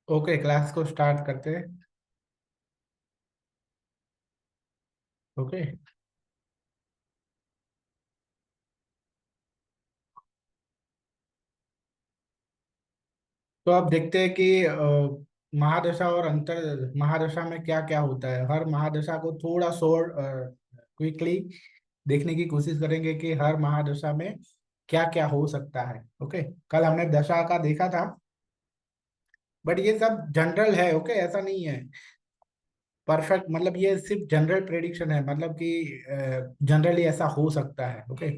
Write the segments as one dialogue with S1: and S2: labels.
S1: Okay, class को start करते हैं। ओके, तो अब देखते हैं कि महादशा और अंतर महादशा में क्या क्या होता है। हर महादशा को थोड़ा शॉर्ट क्विकली देखने की कोशिश करेंगे कि हर महादशा में क्या क्या हो सकता है। ओके, कल हमने दशा का देखा था, बट ये सब जनरल है। ओके, ऐसा नहीं है परफेक्ट, मतलब ये सिर्फ जनरल प्रेडिक्शन है, मतलब कि जनरली ऐसा हो सकता है। ओके,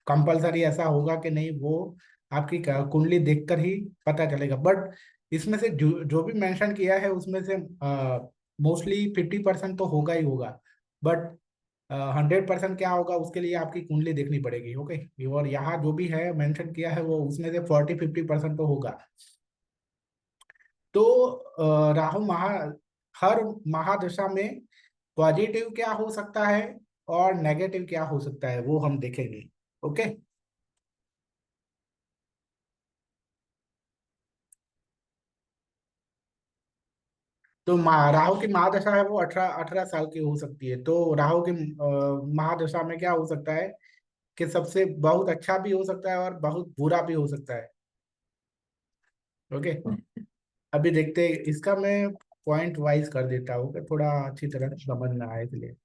S1: कंपलसरी ऐसा होगा कि नहीं, वो आपकी कुंडली देखकर ही पता चलेगा। बट इसमें से जो जो भी मेंशन किया है उसमें से मोस्टली 50% तो होगा ही होगा। बट 100% क्या होगा उसके लिए आपकी कुंडली देखनी पड़ेगी। ओके, और यहाँ जो भी है मेंशन किया है वो उसमें से 40-50% तो होगा। तो राहु हर महादशा में पॉजिटिव क्या हो सकता है और नेगेटिव क्या हो सकता है वो हम देखेंगे। ओके, तो राहु की महादशा है वो 18-18 साल की हो सकती है। तो राहु की महादशा में क्या हो सकता है कि सबसे बहुत अच्छा भी हो सकता है और बहुत बुरा भी हो सकता है। ओके, अभी देखते हैं इसका। मैं पॉइंट वाइज कर देता हूँ कि थोड़ा अच्छी तरह समझ में आए इसलिए।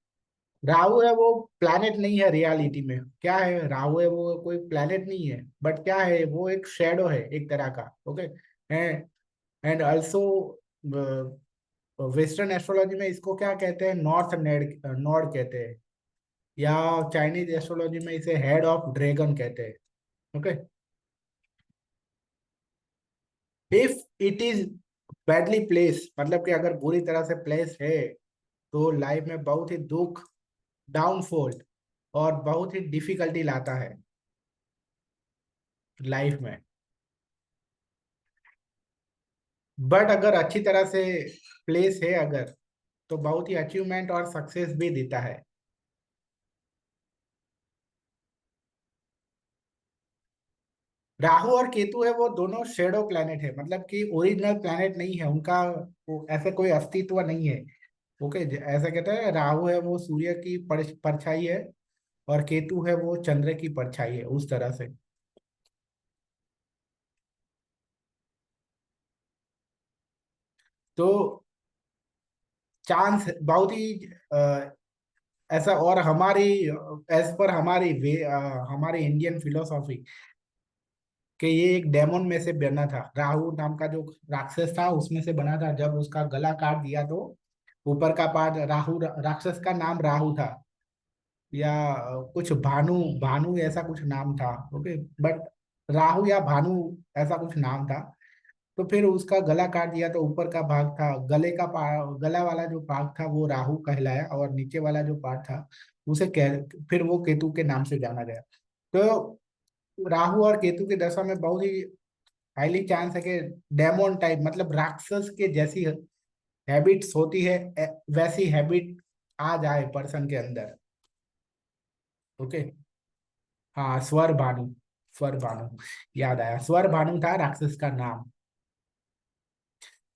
S1: राहु है वो प्लैनेट नहीं है रियलिटी में। क्या है राहु है वो कोई प्लैनेट नहीं है, बट क्या है वो एक शेडो है एक तरह का। Okay, and also western astrology में इसको क्या कहते हैं, नॉर्थ नेड नॉर्ड कहते हैं, या चाइनीज एस्ट्रोलॉजी में इसे हेड ऑफ ड्रैगन कहते हैं। Okay, if it is badly place, मतलब कि अगर बुरी तरह से प्लेस है तो लाइफ में बहुत ही दुख, डाउनफॉल और बहुत ही डिफिकल्टी लाता है लाइफ में। बट अगर अच्छी तरह से प्लेस है अगर, तो बहुत ही अचीवमेंट और सक्सेस भी देता है। राहु और केतु है वो दोनों शेडो प्लैनेट है, मतलब कि ओरिजिनल प्लैनेट नहीं है उनका, ऐसे कोई अस्तित्व नहीं है। ओके, ऐसा कहते हैं राहु है वो सूर्य की परछाई है और केतु है वो चंद्र की परछाई है, उस तरह से। तो चांस बहुत ही ऐसा। और हमारी एज पर हमारी हमारी इंडियन फिलोसॉफी कि ये एक डेमोन में से बना था, राहु नाम का जो राक्षस था उसमें से बना था। जब उसका गला काट दिया तो ऊपर का पार्ट राहु, राक्षस का नाम राहु था, या कुछ भानु, भानु ऐसा कुछ नाम था। ओके, बट राहु या भानु ऐसा कुछ नाम था। तो फिर उसका गला काट दिया तो ऊपर का भाग था, गला वाला जो भाग था वो राहु कहलाया, और नीचे वाला जो पार्ट था उसे फिर वो केतु के नाम से जाना गया। तो राहु और केतु की दशा में बहुत ही हाईली चांस है कि डेमोन टाइप, मतलब राक्षस के जैसी हैबिट्स होती है, वैसी हैबिट आ जाए पर्सन के अंदर। ओके, हाँ, स्वर भानु, स्वर भानु, याद आया, स्वर भानु था राक्षस का नाम।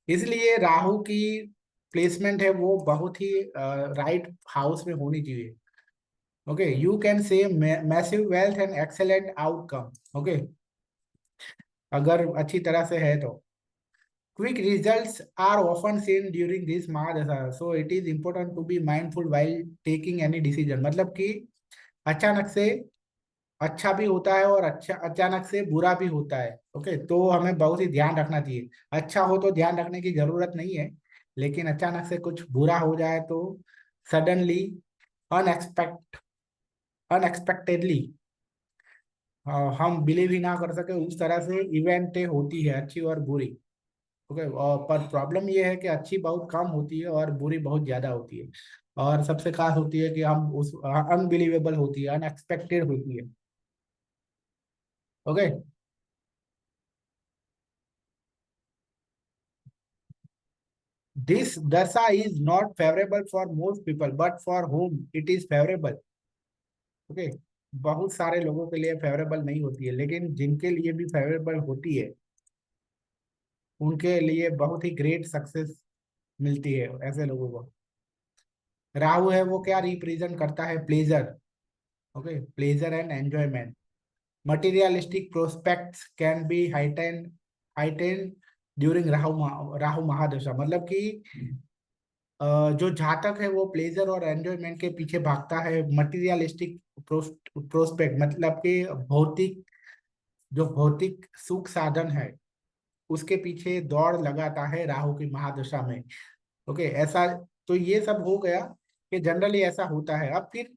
S1: इसलिए राहु की प्लेसमेंट है वो बहुत ही राइट हाउस में होनी चाहिए। Okay, you can say massive wealth and excellent outcome. Okay, अगर अच्छी तरह से है तो quick results are often seen during this Mahadasha, so it is important to be mindful while taking any decision। मतलब कि अचानक से अच्छा भी होता है और अच्छा अचानक से बुरा भी होता है। ओके, तो हमें बहुत ही ध्यान रखना चाहिए। अच्छा हो तो ध्यान रखने की जरूरत नहीं है, लेकिन अचानक से कुछ बुरा हो जाए तो सडनली, अनएक्सपेक्ट अनएक्सपेक्टेडली हम बिलीव ही ना कर सके, उस तरह से इवेंट होती है अच्छी और बुरी। ओके, और पर प्रॉब्लम ये है कि अच्छी बहुत कम होती है और बुरी बहुत ज्यादा होती है। और सबसे खास होती है कि हम उस अनबिलीवेबल होती है, अनएक्सपेक्टेड होती है। ओके, दिस दशा is not favourable for most people but for home it is favourable. Okay, बहुत सारे लोगों के लिए फेवरेबल नहीं होती है, लेकिन जिनके लिए भी फेवरेबल होती है उनके लिए बहुत ही ग्रेट सक्सेस मिलती है ऐसे लोगों को। राहु है वो क्या रिप्रेजेंट करता है, pleasure. Okay, pleasure and enjoyment. Materialistic prospects can be heighten during Rahu mahadasha. मतलब कि जो जातक है वो प्लेजर और एंजॉयमेंट के पीछे भागता है। मटेरियलिस्टिक प्रोस्पेक्ट मतलब कि भौतिक, जो भौतिक सुख साधन है उसके पीछे दौड़ लगाता है राहु की महादशा में। ओके, ऐसा। तो ये सब हो गया कि जनरली ऐसा होता है। अब फिर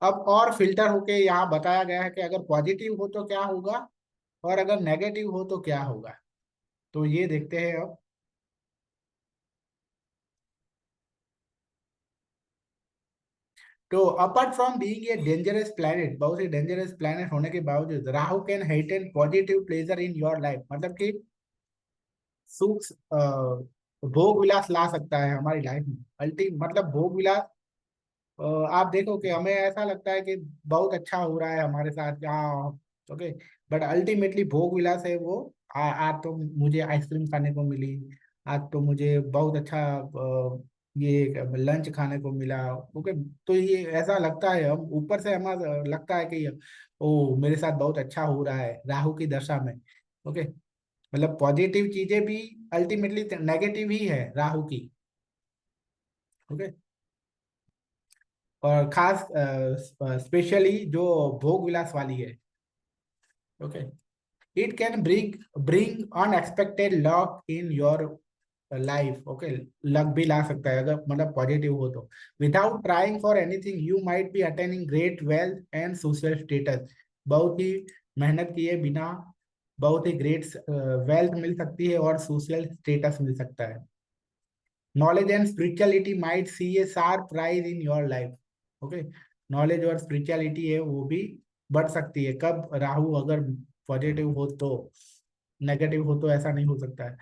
S1: अब और फिल्टर होके यहाँ बताया गया है कि अगर पॉजिटिव हो तो क्या होगा और अगर नेगेटिव हो तो क्या होगा। तो ये देखते हैं अब। तो apart from being a dangerous planet, बहुत ही डेंजरस प्लैनेट होने के बावजूद Rahu can heighten positive pleasure in your life. मतलब कि सुख भोग विलास ला सकता है हमारी लाइफ में। मतलब भोग विलास, आप देखो कि हमें ऐसा लगता है कि बहुत अच्छा हो रहा है हमारे साथ यहाँ। ओके, बट अल्टीमेटली भोग विलास है वो। आज तो मुझे आइसक्रीम खाने को मिली, आज तो मुझे बहुत अच्छा ये लंच खाने को मिला। ओके, तो ये ऐसा लगता है, हम ऊपर से हमें लगता है कि ओ मेरे साथ बहुत अच्छा हो रहा है राहु की दशा में। ओके, मतलब पॉजिटिव चीजें भी अल्टीमेटली नेगेटिव ही है राहु की। ओके, और खास स्पेशली जो भोग विलास वाली है। Okay, it can bring bring unexpected luck in your life. Okay, luck भी ला सकता है अगर मतलब पॉजिटिव हो तो। Without trying for anything you might be attaining great wealth and social status. बहुत ही मेहनत किए बिना बहुत ही ग्रेट वेल्थ मिल सकती है और सोशल स्टेटस मिल सकता है। Knowledge and spirituality might see A sharp rise in your life. Okay, knowledge और स्पिरिचुअलिटी है वो भी बढ़ सकती है। कब राहु अगर पॉजिटिव हो तो, नेगेटिव हो तो ऐसा नहीं हो सकता है।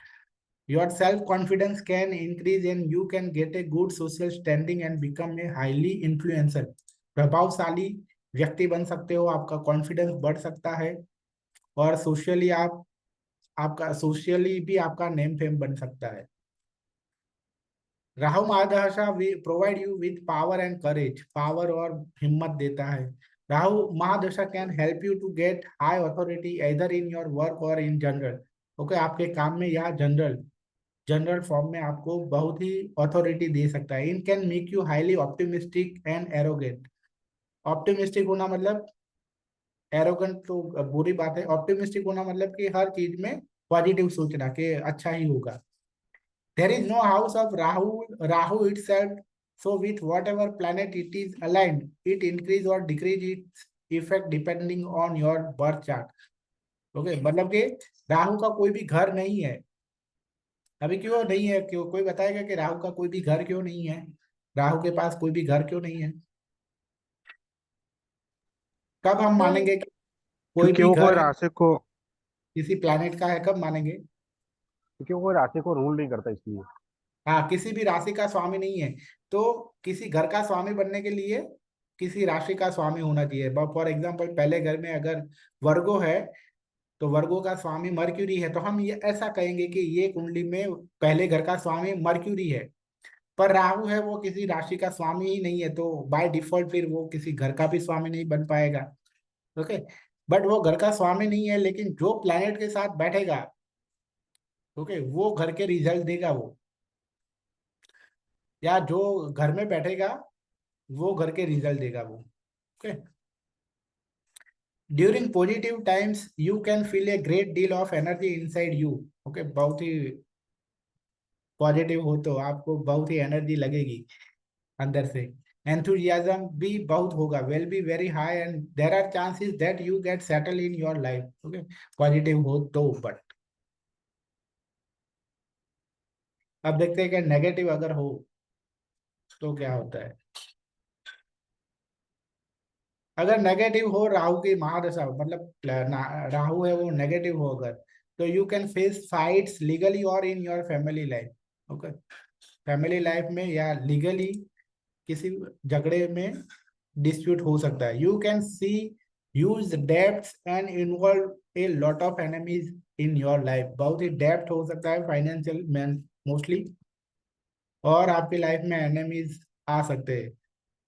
S1: Your self confidence can increase and you can get a good social standing and become a highly influencer. प्रभावशाली व्यक्ति बन सकते हो, आपका कॉन्फिडेंस बढ़ सकता है और सोशली आप, आपका सोशली भी आपका नेम फेम बन सकता है। Rahu mahadasha provide you with power and courage, power और हिम्मत देता है। Rahu mahadasha can help you to get high authority either in your work or in general. Okay, आपके काम में या जनरल जनरल फॉर्म में आपको बहुत ही अथॉरिटी दे सकता है। In can make you highly optimistic and arrogant. Optimistic होना मतलब, एरोगेंट तो बुरी बात है। ऑप्टिमिस्टिक होना मतलब कि हर चीज में पॉजिटिव सोचना कि अच्छा ही होगा। There is no house of Rahu itself. So with whatever planet it is aligned, it increase or decrease its effect depending on your birth chart. Okay, मतलब कि राहु का कोई भी घर नहीं है। अभी क्यों नहीं है, क्यों, कोई बताएगा कि राहु का कोई भी घर क्यों नहीं है? राहु के पास कोई भी घर क्यों नहीं है? कब हम मानेंगे कि कोई
S2: क्योंकि
S1: भी
S2: वो कोई
S1: घर है
S2: राशि को
S1: किसी प्लैनेट का है, कब मानेंगे?
S2: क्योंकि वो कोई राशि को रूल नहीं करता इसलिए।
S1: हाँ, किसी भी राशि का स्वामी नहीं है। तो किसी घर का स्वामी बनने के लिए किसी राशि का स्वामी होना चाहिए। फॉर एग्जाम्पल, पहले घर में अगर वर्गो है तो वर्गो का स्वामी मर्क्यूरी है, तो हम ये ऐसा कहेंगे कि ये कुंडली में पहले घर का स्वामी मर्क्यूरी है। पर राहु है वो किसी राशि का स्वामी ही नहीं है, तो बाय डिफॉल्ट फिर वो किसी घर का भी स्वामी नहीं बन पाएगा। ओके, बट वो घर का स्वामी नहीं है, लेकिन जो प्लैनेट के साथ बैठेगा, ओके, वो घर के रिजल्ट देगा वो, या जो घर में बैठेगा वो घर के रिजल्ट देगा वो। Okay, during positive times you can feel a great deal of energy inside you. Okay, बहुत ही पॉजिटिव हो तो आपको बहुत ही एनर्जी लगेगी अंदर से। एंथुजियाज्म भी बहुत होगा, will be very high and there are chances that you get settle in your life. Okay, positive हो तो। बट अब देखते हैं कि नेगेटिव अगर हो तो क्या होता है। अगर नेगेटिव हो राहु की महादशा, मतलब राहु है वो नेगेटिव हो अगर, तो you can face fights legally or in your family life. Okay, family life में या लीगली किसी झगड़े में डिस्प्यूट हो सकता है। You can see use debts and involve A lot of enemies in your life. बहुत ही डेब्ट हो सकता है फाइनेंशियल मैन मोस्टली, और आपकी लाइफ में एनिमीज आ सकते हैं।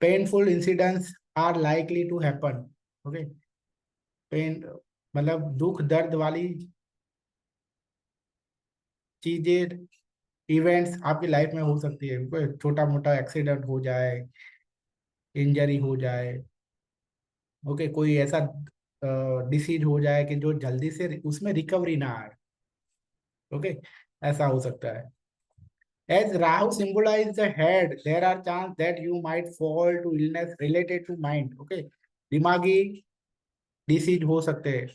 S1: Painful incidents are likely to happen. Okay, pain मतलब दुख दर्द वाली चीजें, इवेंट्स आपकी लाइफ में हो सकती है। कोई छोटा मोटा एक्सीडेंट हो जाए, इंजरी हो जाए, ओके, कोई ऐसा डिसीज हो जाए कि जो जल्दी से उसमें रिकवरी ना आए। ओके, ऐसा हो सकता है। As Rahu symbolize the head, there are chance that you might fall to illness related to mind. Okay, दिमागी डिसीज हो सकते हैं।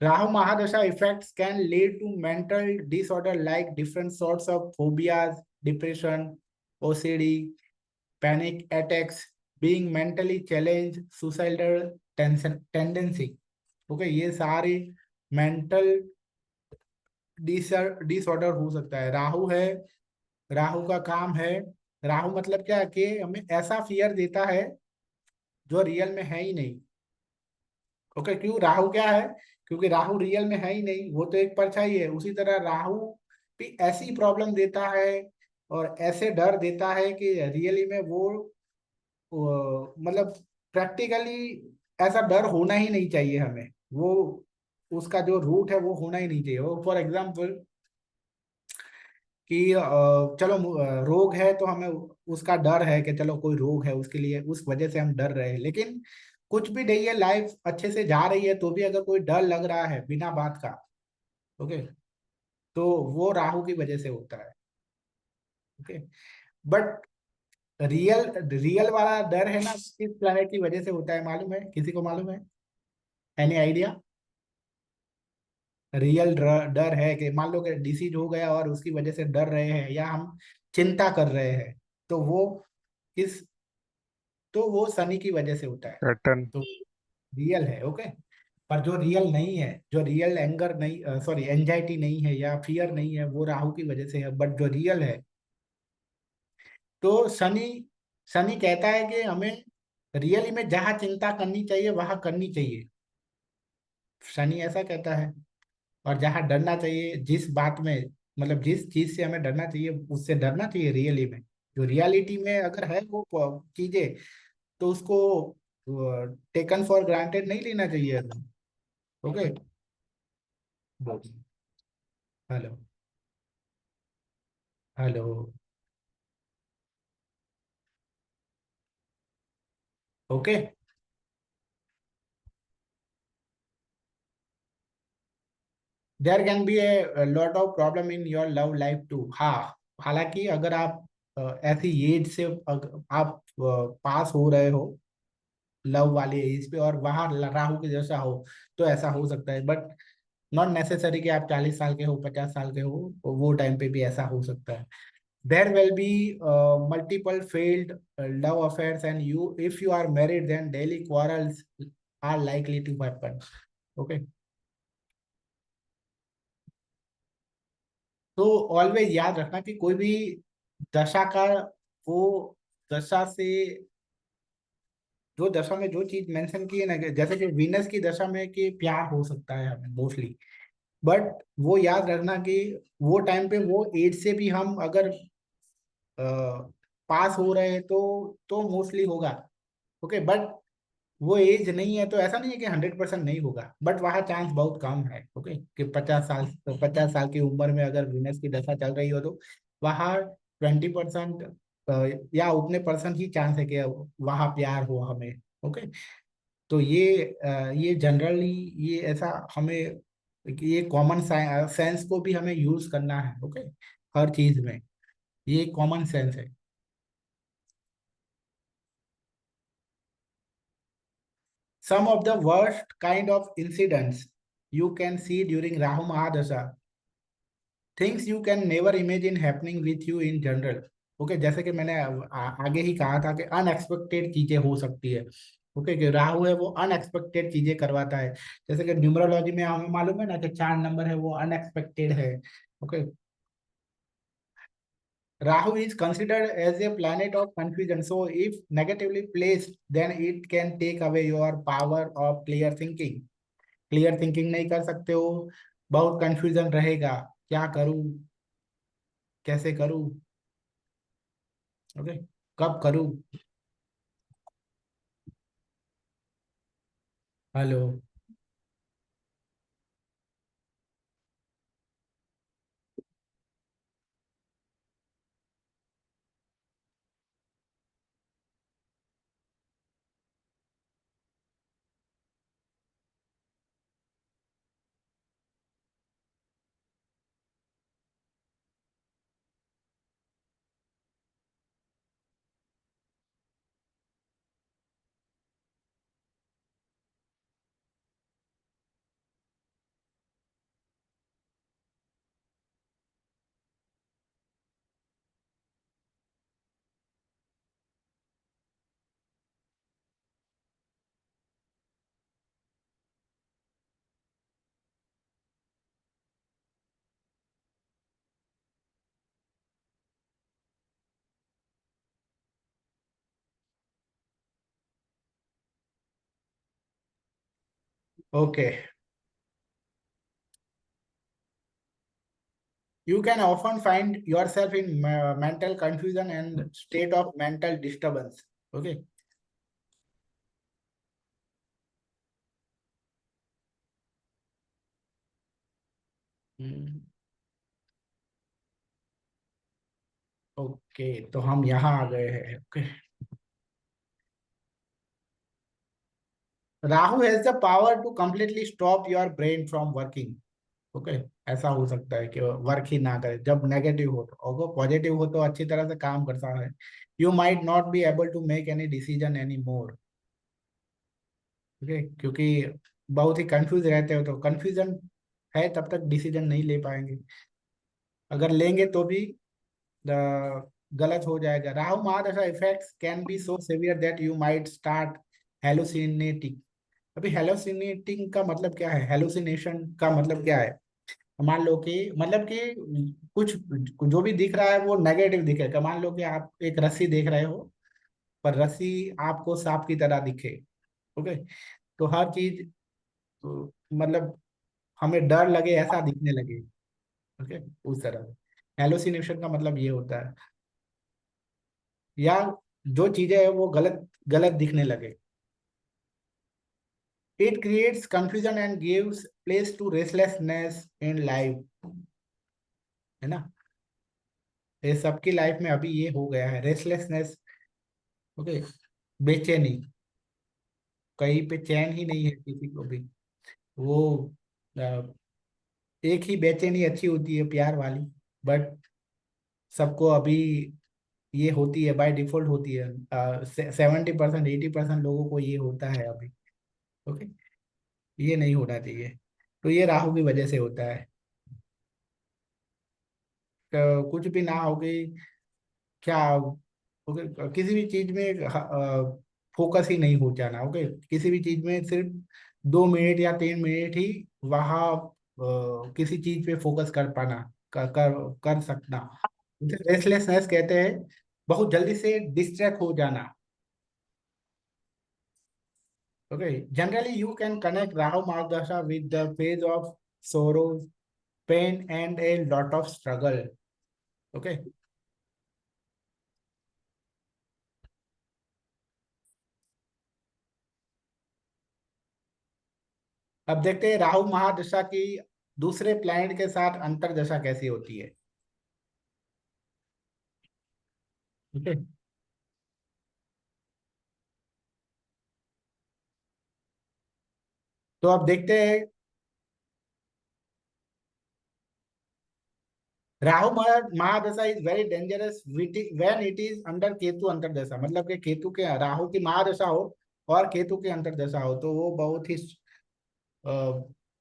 S1: Rahu Mahadasha effects can lead to mental disorder like different sorts of phobias, depression, OCD, panic attacks, being mentally challenged, suicidal tendency. Okay, ये सारी mental disorder हो सकता है। राहु है, राहु का काम है, राहु मतलब क्या है कि हमें ऐसा फियर देता है जो रियल में है ही नहीं। ओके, क्यों? राहु क्या है? क्योंकि राहु रियल में है ही नहीं, वो तो एक परछाई है। उसी तरह राहु भी ऐसी प्रॉब्लम देता है और ऐसे डर देता है कि रियली में मतलब प्रैक्टिकली ऐसा डर होना ही नहीं चाहिए हमें। वो उसका जो रूट है वो होना ही नहीं चाहिए। वो फॉर एग्जाम्पल कि चलो रोग है तो हमें उसका डर है कि चलो कोई रोग है उसके लिए, उस वजह से हम डर रहे हैं। लेकिन कुछ भी नहीं है, लाइफ अच्छे से जा रही है, तो भी अगर कोई डर लग रहा है बिना बात का, ओके, तो वो राहु की वजह से होता है। ओके, बट रियल रियल वाला डर है ना, किस प्लैनेट की वजह से होता है मालूम है? किसी को मालूम है? Any idea? रियल डर है कि मान लो कि डिसीज हो गया और उसकी वजह से डर रहे हैं या हम चिंता कर रहे हैं, तो वो किस तो वो शनि की वजह से होता है।
S2: पैटर्न।
S1: तो रियल है। ओके, पर जो रियल नहीं है, जो रियल एंगर नहीं, सॉरी, एंजाइटी नहीं है या फियर नहीं है, वो राहु की वजह से है। बट जो रियल है, तो शनि शनि कहता है कि हमें रियली में जहाँ चिंता करनी चाहिए वहां करनी चाहिए। शनि ऐसा कहता है। और जहाँ डरना चाहिए, जिस बात में, मतलब जिस चीज से हमें डरना चाहिए उससे डरना चाहिए रियली में। जो रियलिटी में अगर है वो चीजें, तो उसको टेकन फॉर ग्रांटेड नहीं लेना चाहिए। Okay, hello, hello, okay. There can be a lot of problem in your love life too. हाँ, हालांकि अगर आप ऐसी एज से आप पास हो रहे हो लव वाली एज पे, और वहां राहु के जैसा हो, तो ऐसा हो सकता है। बट नॉट नेसेसरी कि आप 40 साल के हो, 50 साल के हो, तो वो टाइम पे भी ऐसा हो सकता है। There will be multiple failed love affairs and you, if you are married then daily quarrels are likely to happen. Okay, तो ऑलवेज याद रखना कि कोई भी दशा का, वो दशा से, जो दशा में जो चीज मेंशन की है ना, कि जैसे कि वीनस की दशा में कि प्यार हो सकता है हमें मोस्टली, बट वो याद रखना कि वो टाइम पे वो एज से भी हम अगर पास हो रहे हैं तो मोस्टली होगा। ओके, बट वो एज नहीं है तो ऐसा नहीं है कि 100% नहीं होगा, बट वहाँ चांस बहुत कम है। ओके, कि 50 साल, तो 50 साल की उम्र में अगर वीनस की दशा चल रही हो तो वहाँ 20% या उतने परसेंट ही चांस है कि वहाँ प्यार हो हमें। ओके, तो ये जनरली, ये ऐसा हमें, ये कॉमन सेंस को भी हमें यूज करना है। ओके, हर चीज में ये कॉमन सेंस है। Some of the worst kind of incidents you can see during Rahu Mahadasha, things you can never imagine happening with you in general. Okay, जैसे कि मैंने आगे ही कहा था कि अनएक्सपेक्टेड चीजें हो सकती है। ओके, कि राहु है वो अनएक्सपेक्टेड चीजें करवाता है। जैसे कि न्यूमरोलॉजी में हमें मालूम है ना कि 4 नंबर है वो अनएक्सपेक्टेड है। Okay, Rahu is considered as a planet of confusion. So if negatively placed, then it can take away your power of clear thinking. Clear thinking नहीं कर सकते हो, बहुत कंफ्यूजन रहेगा, क्या करूं, कैसे करूं, ओके, कब करूं। Hello. Okay, you can often find yourself in mental confusion and state of mental disturbance, okay। Okay, तो हम यहाँ आ गए हैं, okay. Rahu has the power to completely stop your brain from working, okay. ऐसा हो सकता है कि वर्क ही ना करे जब नेगेटिव हो, तो अगर पॉजिटिव हो तो अच्छी तरह से काम करता है। You might not be able to make any decision any more, okay, क्योंकि बहुत ही कंफ्यूज रहते हो, तो कंफ्यूजन है तब तक डिसीजन नहीं ले पाएंगे, अगर लेंगे तो भी गलत हो जाएगा। Rahu mahadasha effects can be so severe that you might start hallucinating. अभी हेलुसिनेटिंग का मतलब क्या है, हेलुसिनेशन का मतलब क्या है, मान लो कि मतलब कि कुछ जो भी दिख रहा है वो नेगेटिव दिखेगा। मान लो कि आप एक रस्सी देख रहे हो, पर रस्सी आपको सांप की तरह दिखे, ओके। तो हर चीज, तो मतलब हमें डर लगे ऐसा दिखने लगे, ओके, उस तरह हेलुसिनेशन का मतलब ये होता है, या जो चीजें है वो गलत गलत दिखने लगे। It creates confusion and gives place to restlessness in life, है ना। ये सबकी लाइफ में अभी ये हो गया है, रेस्टलेसनेस, ओके, बेचैनी, कहीं पे चैन ही नहीं है किसी को भी। वो अ, एक ही बेचैनी अच्छी होती है, प्यार वाली, बट सबको अभी ये होती है, बाय डिफॉल्ट होती है। 70% 80% लोगों को ये होता है अभी, ओके। ये नहीं होना चाहिए, तो ये राहु की वजह से होता है। तो कुछ भी ना होगी, क्या, ओके, किसी भी चीज में फोकस ही नहीं हो जाना, ओके। किसी भी चीज में सिर्फ 2 मिनट या 3 मिनट ही वहाँ किसी चीज पे फोकस कर पाना, कर सकना, रेस्टलेसनेस कहते हैं, बहुत जल्दी से डिस्ट्रैक्ट हो जाना, okay. Generally you can connect Rahu mahadasha with the phase of sorrow, pain and a lot of struggle, okay. अब देखते हैं राहु महादशा की दूसरे प्लैनेट के साथ अंतर दशा कैसी होती है, ठीक है। तो अब देखते हैं, Rahu mahadasha is very dangerous when it is under Ketu antardasha, मतलब कि केतु के, राहु की महादशा हो और केतु की अंतरदशा हो, तो वो बहुत ही अ,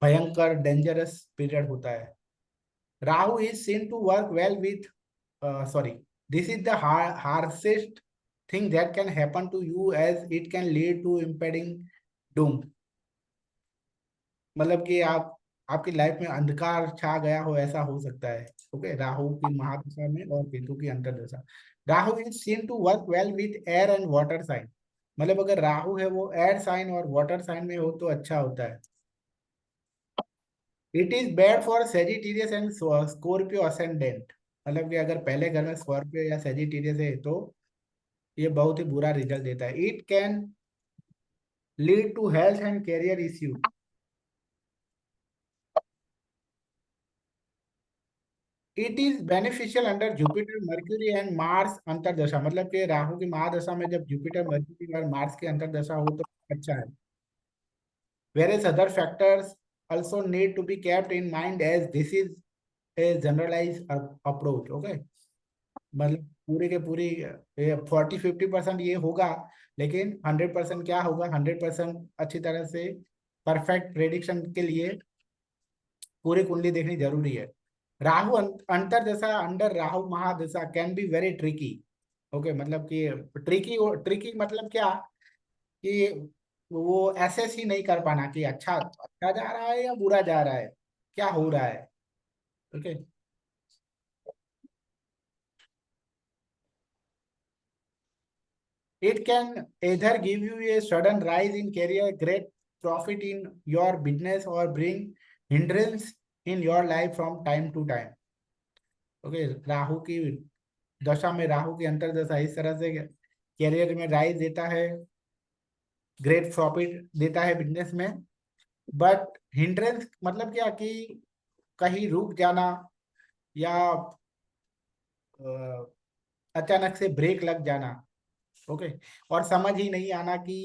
S1: भयंकर डेंजरस पीरियड होता है। Rahu is seen to work well with, sorry, this is the harshest thing that can happen to you as it can lead to impending doom। मतलब कि आप आपकी लाइफ में अंधकार छा गया हो, ऐसा हो सकता है। ओके, राहु की महादशा में और केतु की अंतर्दशा। Rahu is seen to work well with air and water sign. मतलब अगर राहु है वो एयर साइन और वाटर साइन में हो तो अच्छा होता है। It is bad for Sagittarius and Scorpio ascendant. मतलब कि अगर पहले घर में स्कॉर्पियो या सेजिटेरियस है तो ये बहुत ही बुरा रिजल्ट देता है। It can lead to health and career issue. It is beneficial under Jupiter Mercury and Mars antardasha. मतलब कि राहु की महादशा में जब जुपिटर मर्क्यूरी और मार्स की अंतरदशा हो तो अच्छा है। Various other factors also need to be kept in mind as this is a generalized approach. Okay, मतलब पूरी के पूरी 40-50% ये होगा, लेकिन 100% क्या होगा, 100% अच्छी तरह से परफेक्ट प्रेडिक्शन के लिए पूरी कुंडली देखनी जरूरी है। Rahu antardasha under Rahu mahadasha can be very tricky. Okay, मतलब कि ट्रिकी ट्रिकी मतलब क्या कि वो एसेस ही नहीं कर पाना कि अच्छा अच्छा जा रहा है या बुरा जा रहा है, क्या हो रहा है। Okay, it can either give you a sudden rise in career, great profit in your business, or bring hindrance in your life from time to time. Okay, Rahu की दशा में, राहु की अंतरदशा इस तरह से कैरियर में राइज देता है, ग्रेट प्रॉफिट देता है बिजनेस में, बट हिंड्रेंस मतलब क्या कि कहीं रुक जाना या अचानक से ब्रेक लग जाना। ओके, और समझ ही नहीं आना कि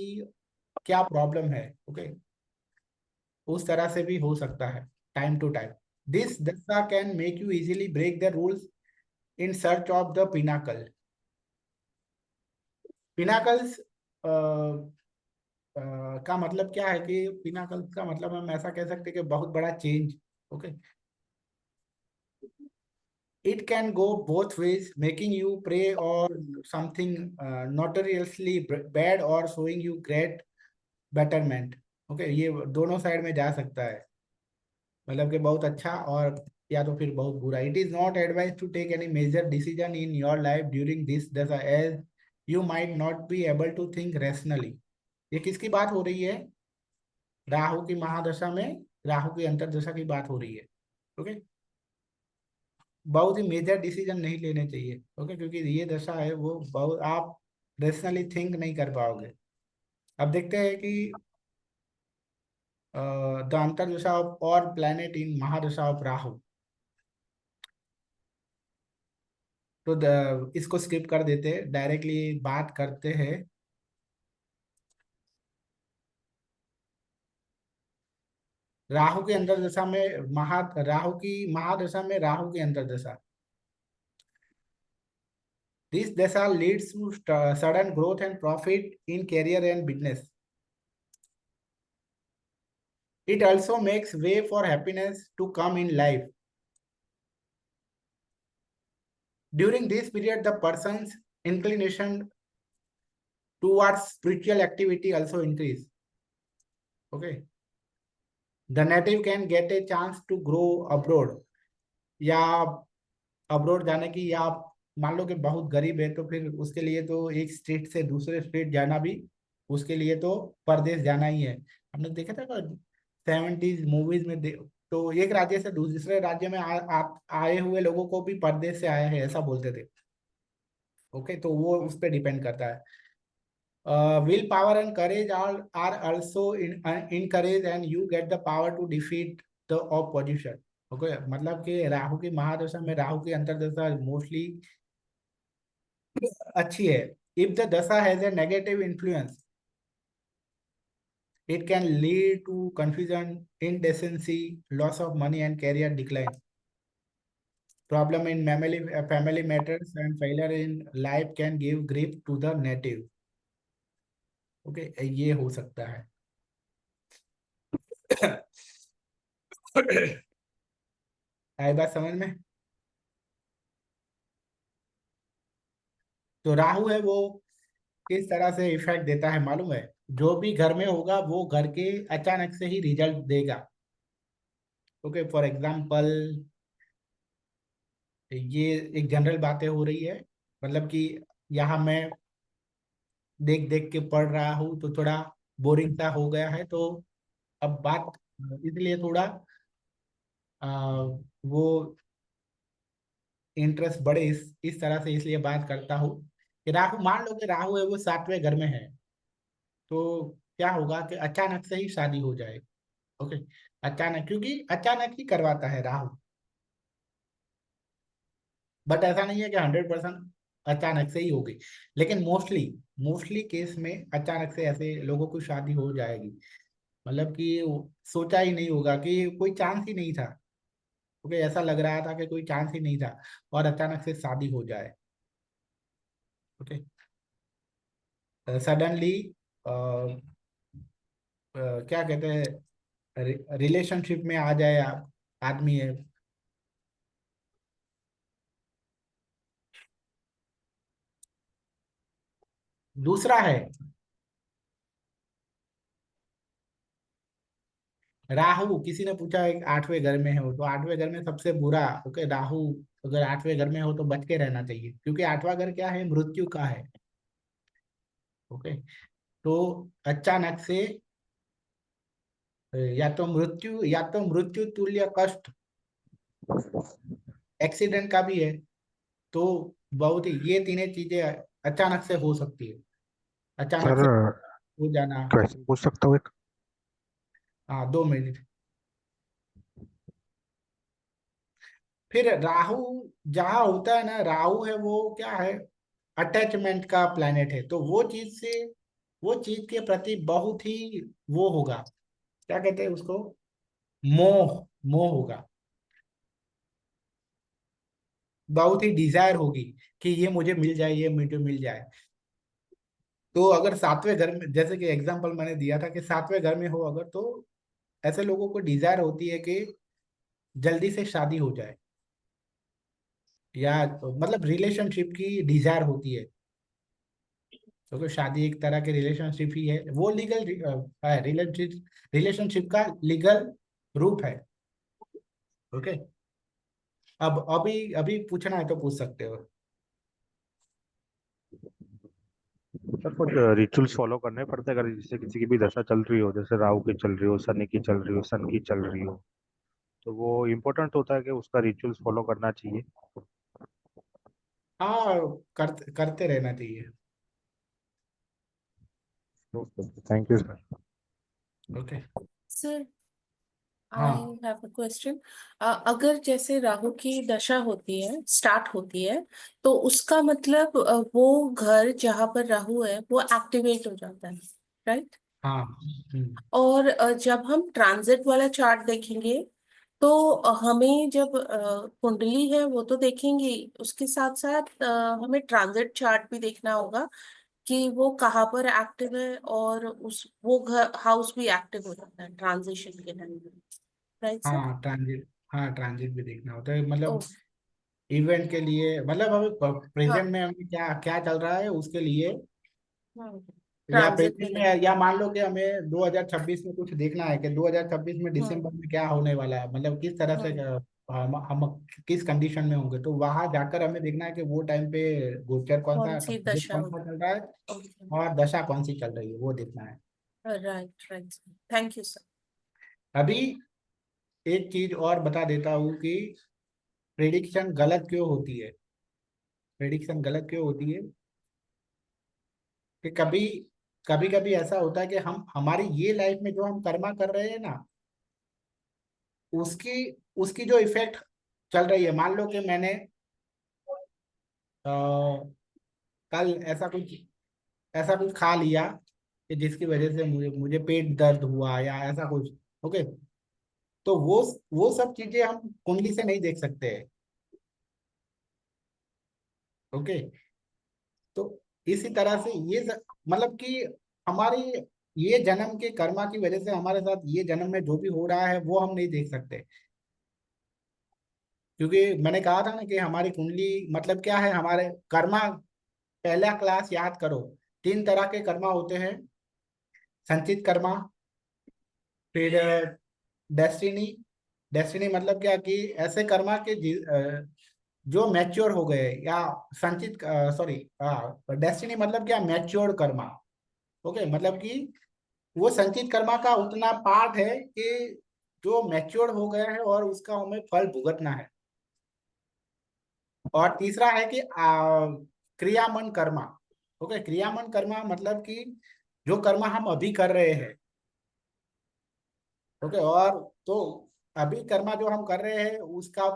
S1: क्या प्रॉब्लम है। ओके, उस तरह से भी हो सकता है time to time. This dasha can make you easily break the rules in search of the pinnacle. Pinnacles का मतलब क्या है कि पिनाकल्स का मतलब हम ऐसा कह सकते हैं कि बहुत बड़ा change. Okay, it can go both ways, making you prey or something notoriously bad or showing you great betterment. Okay, ये दोनों साइड में जा सकता है, मतलब कि बहुत अच्छा और या तो फिर बहुत बुरा। It is not advise to take any major decision in your life during this dasha as you might not be able to think rationally. ये किसकी बात हो रही है? राहु की महादशा में राहु की अंतर्दशा की बात हो रही है। ओके, बहुत ही मेजर डिसीजन नहीं लेने चाहिए। ओके, क्योंकि ये दशा है वो बहुत आप रैशनली थिंक नहीं कर पाओगे। अब देखते हैं कि द अंतर्दशा ऑफ और प्लैनेट इन महादशा ऑफ राहु। तो इसको स्किप कर देते हैं, डायरेक्टली बात करते हैं राहु के अंतर्दशा में राहु की महादशा में राहु की अंतर्दशा। दिस दशा leads to sudden growth and profit in career and business. It also makes way for happiness to come in life. During this period the person's inclination towards spiritual activity also increase. Okay, the native can get a chance to grow abroad, या abroad जाने की, या आप मान लो कि बहुत गरीब है तो फिर उसके लिए तो एक स्टेट से दूसरे स्टेट जाना भी, उसके लिए तो परदेश जाना ही है। हमने देखा था 70s मूवीज में तो एक राज्य से दूसरे राज्य में आए हुए लोगों को भी परदेश से आया है ऐसा बोलते थे। ओके, तो वो उस पर डिपेंड करता है। Will power and courage are also encourage and you get the power to defeat the opposition. Okay, मतलब कि राहु की महादशा में राहु की अंतर्दशा मोस्टली अच्छी है। इफ द दशा has a negative influence it can lead to confusion, indecency, loss of money and career decline. Problem in family matters and failure in life can give grief to the native. Okay, ये हो सकता है। आई बात समझ में? तो राहु है वो किस तरह से इफेक्ट देता है मालूम है? जो भी घर में होगा वो घर के अचानक से ही रिजल्ट देगा। ओके, फॉर एग्जाम्पल ये एक जनरल बातें हो रही है, मतलब कि यहाँ मैं देख देख के पढ़ रहा हूँ तो थोड़ा बोरिंग सा हो गया है, तो अब बात इसलिए थोड़ा वो इंटरेस्ट बढ़े इस तरह से, इसलिए बात करता हूँ कि राहु, मान लो कि राहु है वो 7वें घर में है, तो क्या होगा कि अचानक से ही शादी हो जाए। ओके, अचानक, क्योंकि अचानक ही करवाता है राहु, बट ऐसा नहीं है कि 100% अचानक से ही होगी, लेकिन मोस्टली मोस्टली केस में अचानक से ऐसे लोगों की शादी हो जाएगी। मतलब कि सोचा ही नहीं होगा कि कोई चांस ही नहीं था, क्योंकि ऐसा लग रहा था कि कोई चांस ही नहीं था, और अचानक से शादी हो जाए। ओके, सडनली क्या कहते हैं, रिलेशनशिप में आ जाए आदमी है। दूसरा है राहु, किसी ने पूछा एक 8वें घर में हो तो 8वें घर में सबसे बुरा। ओके, राहु अगर 8वें घर में हो तो बच के रहना चाहिए, क्योंकि 8वां घर क्या है, मृत्यु का है। ओके, तो अचानक से या तो मृत्यु तुल्य कष्ट, एक्सीडेंट का भी है, तो बहुत ही ये तीनों चीजें अचानक से हो सकती है, अचानक
S2: सर
S1: से हो जाना।
S2: क्वेश्चन पूछ सकता हूँ एक?
S1: हाँ, 2 मिनट। फिर राहु जहाँ होता है ना, राहु है वो क्या है, अटैचमेंट का प्लैनेट है, तो वो चीज के प्रति बहुत ही वो होगा, क्या कहते हैं उसको, मोह, मोह होगा, बहुत ही डिजायर होगी कि ये मुझे मिल जाए, ये मुझे मिल जाए। तो अगर 7वें घर में, जैसे कि एग्जांपल मैंने दिया था कि 7वें घर में हो अगर, तो ऐसे लोगों को डिजायर होती है कि जल्दी से शादी हो जाए, या मतलब रिलेशनशिप की डिजायर होती है, क्योंकि शादी एक तरह के रिलेशनशिप ही है, वो लीगल रिलेशनशिप, रिलेशनशिप का लीगल रूप है। ओके, अब अभी अभी पूछना है तो पूछ सकते हो।
S2: सर कुछ रिचुअल्स फॉलो करने पड़ते हैं अगर जैसे किसी की भी दशा चल रही हो, जैसे राहु की चल रही हो, शनि की चल रही हो, सन की चल रही हो, तो वो इम्पोर्टेंट होता है कि उसका रिचुअल्स फॉलो करना चाहिए?
S1: हाँ, करते रहना चाहिए।
S2: Thank you sir.
S1: Okay.
S3: Sir, I
S1: हाँ
S3: हैव अ क्वेश्चन। अगर जैसे राहु की दशा होती है, स्टार्ट होती है, तो उसका मतलब वो घर जहां पर राहु है वो एक्टिवेट हो जाता है, राइट?
S1: हाँ।
S3: और जब हम ट्रांजिट वाला चार्ट देखेंगे, तो हमें जब कुंडली है वो तो देखेंगे ही, उसके साथ साथ हमें ट्रांजिट चार्ट भी देखना होगा कि वो कहाँ पर एक्टिव है, और उस वो घर हाउस भी एक्टिव हो जाता है ट्रांजिशन के टाइम, राइट सर?
S1: हाँ, ट्रांजिट, हाँ ट्रांजिट भी देखना होता है,
S3: ओ,
S1: मतलब इवेंट के लिए, मतलब अभी
S3: हाँ,
S1: प्रेजेंट में हमें क्या क्या चल रहा है उसके लिए, या
S3: ट्रांजिट
S1: प्रेजेंट
S3: भी
S1: में,
S3: देख।
S1: या मान लो कि हमें 2026 में कुछ देखना है कि 2026 में
S3: हम्म
S1: दिसंबर में क्या होने वाला है, मतलब किस तरह से
S3: हम्म
S1: हम किस कंडीशन में होंगे, तो वहां जाकर हमें देखना है कि वो टाइम पे गोचर कौन सा,
S3: कौन सी
S1: ट्रांजिट
S3: दशा
S1: कौन सा
S3: होती
S1: चल रहा है,
S3: है? ओके,
S1: और दशा कौन सी चल रही है, वो देखना है।
S3: Right right, thank you sir.
S1: अभी एक चीज और बता देता हूँ कि प्रेडिक्शन गलत क्यों होती है, प्रेडिक्शन गलत क्यों होती है, कि कभी कभी कभी ऐसा होता है कि हम हमारी ये लाइफ में जो हम कर्मा कर रहे हैं ना, उसकी उसकी जो इफेक्ट चल रही है, मान लो कि मैंने कल ऐसा कुछ खा लिया कि जिसकी वजह से मुझे मुझे पेट दर्द हुआ या ऐसा कुछ। ओके, तो वो सब चीजें हम कुंडली से नहीं देख सकते हैं। ओके, तो इसी तरह से मतलब कि हमारी ये जन्म के कर्मा की वजह से हमारे साथ ये जन्म में जो भी हो रहा है वो हम नहीं देख सकते, क्योंकि मैंने कहा था ना कि हमारी कुंडली मतलब क्या है, हमारे कर्मा, पहला क्लास याद करो, 3 तरह के कर्मा होते हैं, संचित कर्मा, फिर डेस्टिनी, डेस्टिनी मतलब क्या कि ऐसे कर्मा के जो मैच्योर हो गए या संचित, सॉरी, डेस्टिनी मतलब क्या, मैच्योर कर्मा। ओके, मतलब कि वो संचित कर्मा का उतना पार्ट है कि जो मैच्योर हो गया है और उसका हमें फल भुगतना है। और तीसरा है कि क्रियामन कर्मा। ओके, क्रियामन कर्मा मतलब कि जो कर्मा हम अभी कर रहे हैं। ओके, और तो अभी कर्मा जो हम कर रहे हैं उसका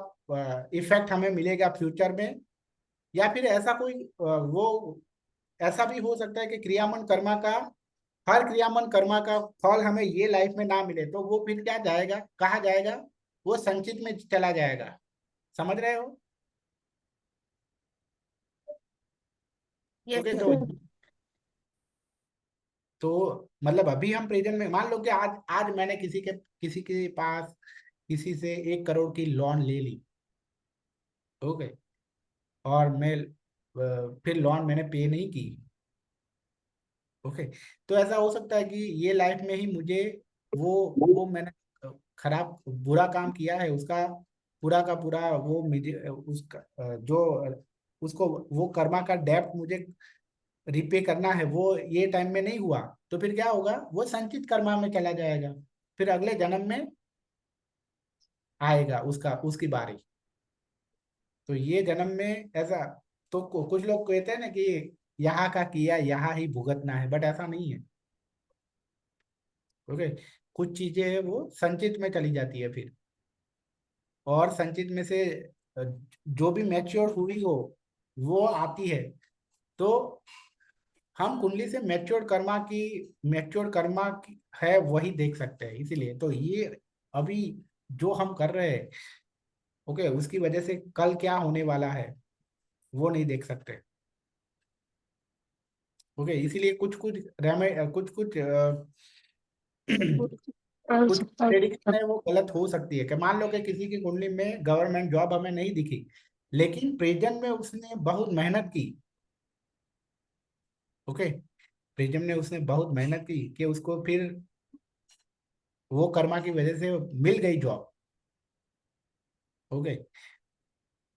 S1: इफेक्ट हमें मिलेगा फ्यूचर में, या फिर ऐसा कोई वो ऐसा भी हो सकता है कि क्रियामन कर्मा का, हर क्रियामन कर्मा का फल हमें ये लाइफ में ना मिले, तो वो फिर क्या जाएगा, कहा जाएगा, वो संचित में चला जाएगा। समझ रहे हो?
S3: Yes
S1: okay,
S3: sir.
S1: तो मतलब अभी हम प्रेजेंट में मान लो कि आज आज मैंने किसी के पास किसी से 1 करोड़ की लोन ले ली। ओके, और मैं फिर लोन मैंने पे नहीं की। ओके, तो ऐसा हो सकता है कि ये लाइफ में ही मुझे वो मैंने खराब बुरा काम किया है, उसका पूरा का पूरा वो मुझे उसका जो उसको वो कर्मा का डेब्ट मुझे रिपे करना है, वो ये टाइम में नहीं हुआ, तो फिर क्या होगा, वो संचित कर्मा में चला जाएगा। फिर अगले जन्म में आएगा उसका उसकी बारी। तो ये जन्म में ऐसा, तो कुछ लोग कहते हैं ना कि यहाँ का किया यहाँ ही भुगतना है, बट ऐसा नहीं है। ओके, कुछ चीजें हैं वो संचित में चली जाती है फिर, और संचित में से जो भी मैच्योर हुई हो वो आती है। तो हम कुंडली से मैच्योर कर्मा की है वही देख सकते हैं, इसीलिए तो ये अभी जो हम कर रहे हैं, ओके, उसकी वजह से कल क्या होने वाला है वो नहीं देख सकते। ओके, इसीलिए कुछ कुछ रेमे कुछ कुछ कुछ प्रेडिक्शन है वो गलत हो सकती है, कि मान लो कि किसी की कुंडली में गवर्नमेंट जॉब हमें नहीं दिखी, लेकिन प्रेजेंट में उसने बहुत मेहनत की। ओके, प्रेजेंट में उसने बहुत मेहनत की कि उसको फिर वो कर्मा की वजह से मिल गई जॉब। ओके,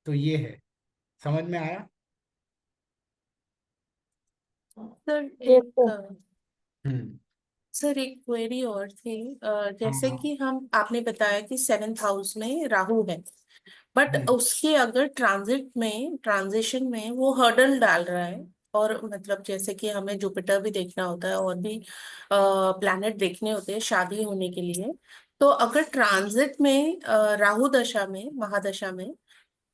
S1: तो ये है, समझ में आया?
S3: सर
S4: ये
S3: एक
S4: तो
S1: हम्म।
S3: सर एक क्वेरी और थी। जैसे
S1: हाँ।
S3: कि हम आपने बताया कि 7th हाउस में राहु है, बट
S1: हम्म।
S3: उसके अगर ट्रांजिशन में वो हर्डल डाल रहा है, और मतलब जैसे कि हमें जुपिटर भी देखना होता है और भी प्लैनेट देखने होते हैं शादी होने के लिए। तो अगर ट्रांजिट में राहु दशा में, महादशा में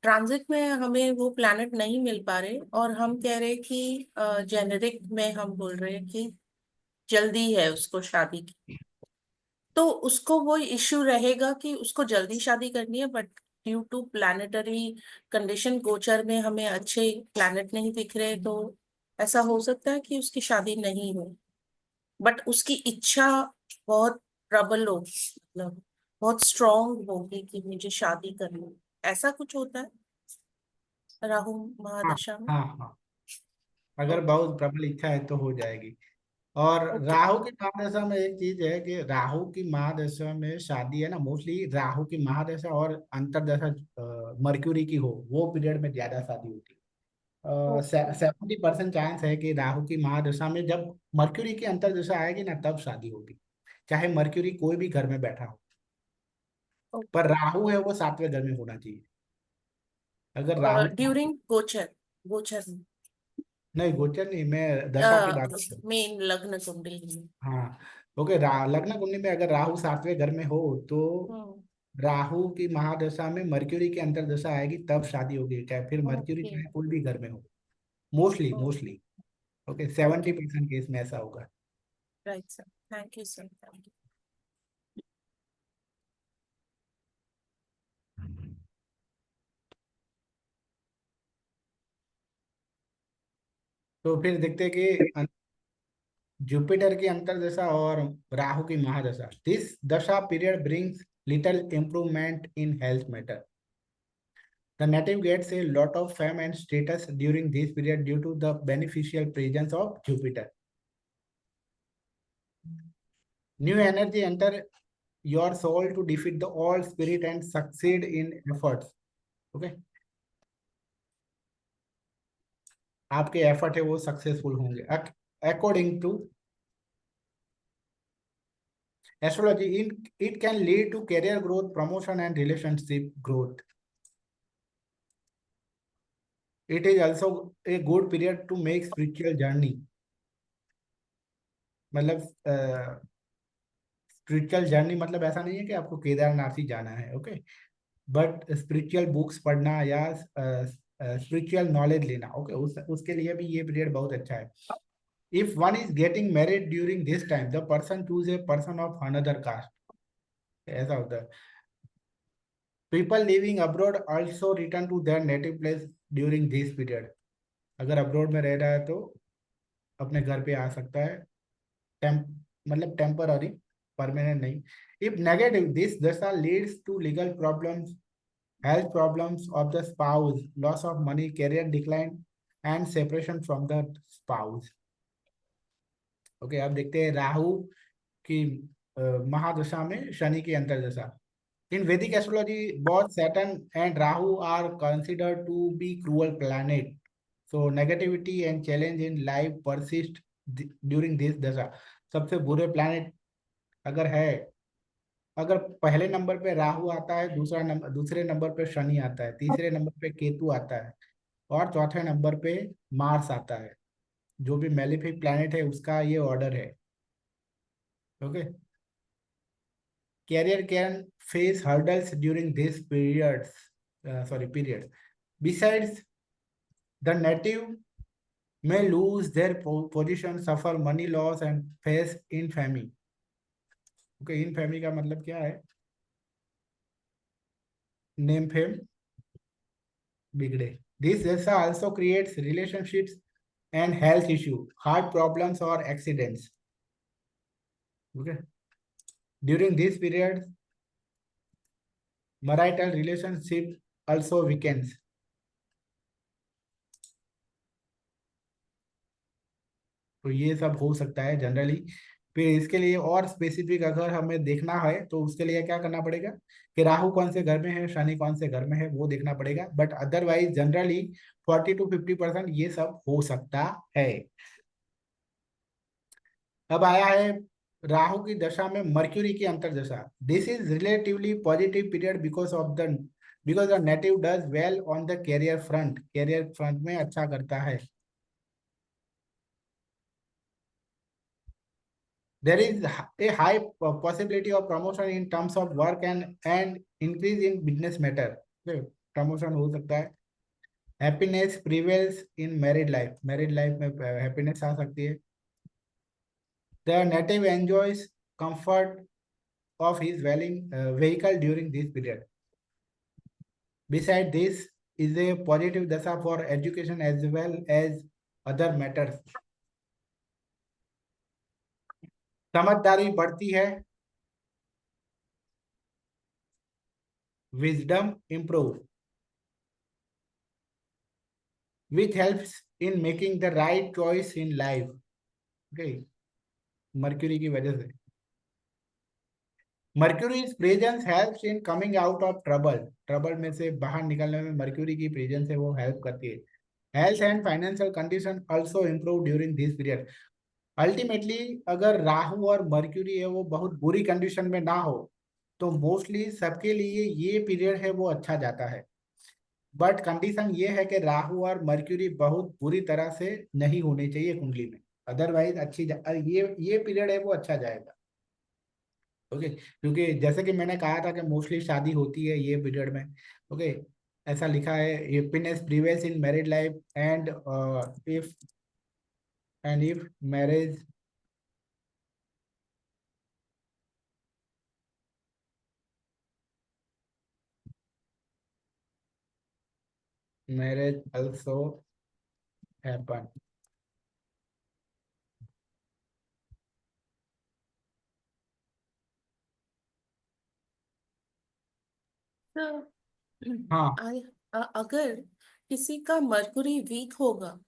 S3: ट्रांजिट में हमें वो प्लैनेट नहीं मिल पा रहे, और हम कह रहे हैं कि जेनेरिक में हम बोल रहे हैं कि जल्दी है उसको शादी की, तो उसको वो इश्यू रहेगा कि उसको जल्दी शादी करनी है, but due to planetary condition गोचर में हमें अच्छे प्लैनेट नहीं दिख रहे, तो ऐसा हो सकता है कि उसकी शादी नहीं हो, बट उसकी इच्छा बहुत प्रबल होगी, मतलब बहुत स्ट्रांग होगी कि मुझे शादी करनी है। ऐसा कुछ होता है राहु
S1: हाँ।
S3: महादशा में?
S1: हाँ। हाँ, अगर
S3: ओके।
S1: बहुत प्रबल इच्छा है तो हो जाएगी। और
S3: ओके।
S1: राहु की महादशा में एक चीज है कि राहु की महादशा में शादी है ना, मोस्टली राहु की महादशा और अंतरदशा मर्क्यूरी की हो, वो पीरियड में ज्यादा शादी होती है।
S3: ओके।
S1: 70% चांस है कि राहु की महादशा में जब मर्क्यूरी की अंतरदशा आएगी ना तब शादी होगी, चाहे मर्क्यूरी कोई भी घर में बैठा हो। पर राहु है वो 7वें घर में होना चाहिए। अगर राहु,
S3: ड्यूरिंग गोचर, गोचर
S1: नहीं गोचर नहीं, मैं दशा की बात कर रहा हूँ।
S3: मेन लग्न कुंडली में।
S1: हाँ। ओके, लग्न कुंडली में अगर राहु 7वें घर में हो तो
S3: हम्म।
S1: राहु की महादशा में मर्क्यूरी की अंतरदशा आएगी तब शादी होगी, चाहे फिर मर्क्यूरी
S3: ओके।
S1: चाहे कोई भी घर में हो। Mostly
S3: okay.
S1: Mostly. Okay,
S3: okay.
S1: 70% case में ऐसा होगा।
S3: Right sir, thank you sir, thank you.
S1: तो फिर देखते हैं कि जुपिटर की अंतरदशा और राहु की महादशा, दिस दशा period brings little improvement in health matter. The native gets a lot of fame and status during this period due to the beneficial presence of Jupiter. New energy enter your soul to defeat the old spirit and succeed in efforts. Okay, आपके effort है वो successful होंगे according to astrology. It can lead to career growth, promotion and relationship growth. It is also a good period to make spiritual journey. मतलब spiritual journey मतलब ऐसा नहीं है कि आपको केदारनाथ ही जाना है. ओके, बट स्पिरिचुअल बुक्स पढ़ना या स्पिरिचुअल नॉलेज लेना, ओके, उसके लिए भी ये पीरियड बहुत अच्छा है. If one is getting married during this time, the person choose a person of another caste. ऐसा होता है. People living abroad also return to their native place during this period. अगर अब्रॉड में रह रहा है तो अपने घर पे आ सकता है. मतलब टेम्पररी, परमानेंट नहीं. इफ नेगेटिव, दिस दशा leads to legal problems, health problems of the spouse, loss of money, career decline and separation from the spouse. Okay, अब देखते हैं राहु की महादशा में शनि की अंतर्दशा. इन वैदिक astrology both Saturn and Rahu are considered to be cruel planet, so negativity and challenge in life persist during this दशा. सबसे बुरे प्लैनेट अगर है, अगर पहले नंबर पे राहु आता है, दूसरे नंबर पे शनि आता है, तीसरे नंबर पे केतु आता है और चौथे नंबर पे मार्स आता है. जो भी मेलेफिक प्लैनेट है उसका ये ऑर्डर है. Okay, career can face hurdles during this period. Besides, the native may lose their position, suffer money loss and face infamy. Okay, infamy का मतलब क्या है? नेम फेम बिगड़े. This dasa also creates relationships and health issue, heart problems or accidents. Okay, during this period marital relationship also weakens. तो ये सब हो सकता है जनरली. फिर इसके लिए और स्पेसिफिक अगर हमें देखना है तो उसके लिए क्या करना पड़ेगा कि राहु कौन से घर में है, शनि कौन से घर में है, वो देखना पड़ेगा. बट अदरवाइज जनरली 40 to 50% ये सब हो सकता है. अब आया है राहु की दशा में मर्क्यूरी की अंतर्दशा. This is relatively positive period because the native does well on the career front. Career front में अच्छा करता है. There is a high possibility of promotion in terms of work and increase in business matter. Okay, promotion हो सकता है. Happiness prevails in married life. Married life में happiness आ सकती है. The native enjoys comfort of his vehicle during this period. Besides this is a positive dasha for education as well as other matters. समझदारी बढ़ती है. Wisdom improve, which helps in making the right choice in life. Okay, Mercury की वजह से. Mercury's presence helps in coming out of trouble में से बाहर निकलने में मर्क्यूरी की प्रेजेंस है वो हेल्प करती है. Health and financial condition also improve during this period. Ultimately अगर राहु और मर्क्यूरी है वो बहुत बुरी कंडीशन में ना हो तो मोस्टली सबके लिए ये पीरियड है वो अच्छा जाता है. बट कंडीशन ये है कि राहु और मर्क्यूरी बहुत बुरी तरह से नहीं होने चाहिए कुंडली में. अदरवाइज ये पीरियड है वो अच्छा जाएगा. ओके, क्योंकि जैसे कि मैंने कहा था कि मोस्टली शादी होती है ये पीरियड में. ओके, ऐसा लिखा है happiness prevails in married life and if marriage also happen. हाँ,
S3: अगर किसी का मरकुरी वीक होगा,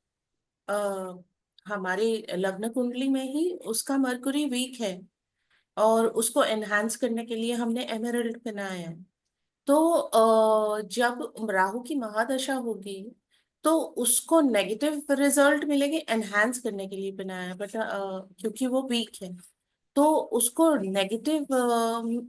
S3: हमारे लग्न कुंडली में ही उसका मरकुरी वीक है, और उसको एनहांस करने के लिए हमने एमेरल्ड पहनाया है। तो जब राहु की महादशा होगी तो उसको नेगेटिव रिजल्ट मिलेंगे, एनहांस करने के लिए बनाया, बट क्योंकि वो वीक है तो उसको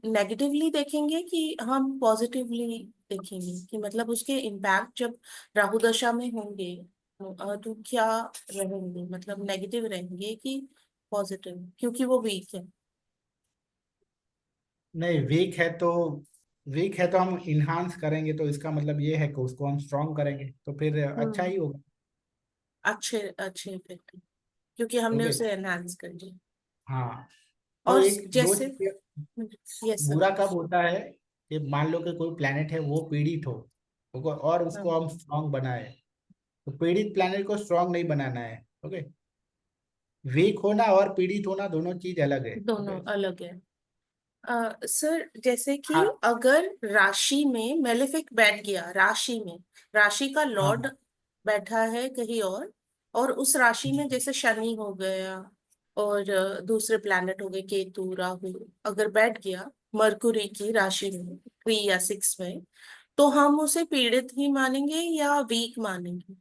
S3: नेगेटिवली देखेंगे कि हम पॉजिटिवली देखेंगे, कि मतलब उसके इम्पैक्ट जब राहु दशा में होंगे तो क्या रहेंगे, मतलब नेगेटिव रहेंगे कि पॉजिटिव, क्योंकि वो वीक है।
S1: नहीं, वीक है तो हम इन्हांस करेंगे, तो इसका मतलब ये है कि उसको हम स्ट्रॉन्ग करेंगे तो फिर अच्छा ही
S3: हम्म।
S1: होगा।
S3: अच्छे अच्छे इफेक्ट, क्योंकि हमने
S1: ओके।
S3: उसे एनहांस कर दिया।
S1: हाँ। तो
S3: और
S1: एक दो
S3: जैसे,
S1: चीजें,
S3: यस सर।
S1: बुरा कब होता है कि मान लो कि कोई प्लेनेट है वो पीड़ित हो, ओके, और उसको हम स्ट्रांग बनाए, तो पीड़ित प्लेनेट को स्ट्रांग नहीं बनाना है। ओके। वीक होना और पीड़ित होना दोनों चीज अलग है।
S3: दोनों
S1: ओके।
S3: अलग है। सर जैसे कि
S1: हाँ
S3: अगर राशि में मेलेफिक बैठ गया, राशि में, राशि का लॉर्ड
S1: हाँ।
S3: बैठा है कहीं और उस राशि में जैसे शनि हो गया और दूसरे प्लैनेट हो गए केतु राहु, अगर बैठ गया मरकुरी की राशि में 3 या 6 में, तो हम उसे पीड़ित ही मानेंगे या वीक मानेंगे?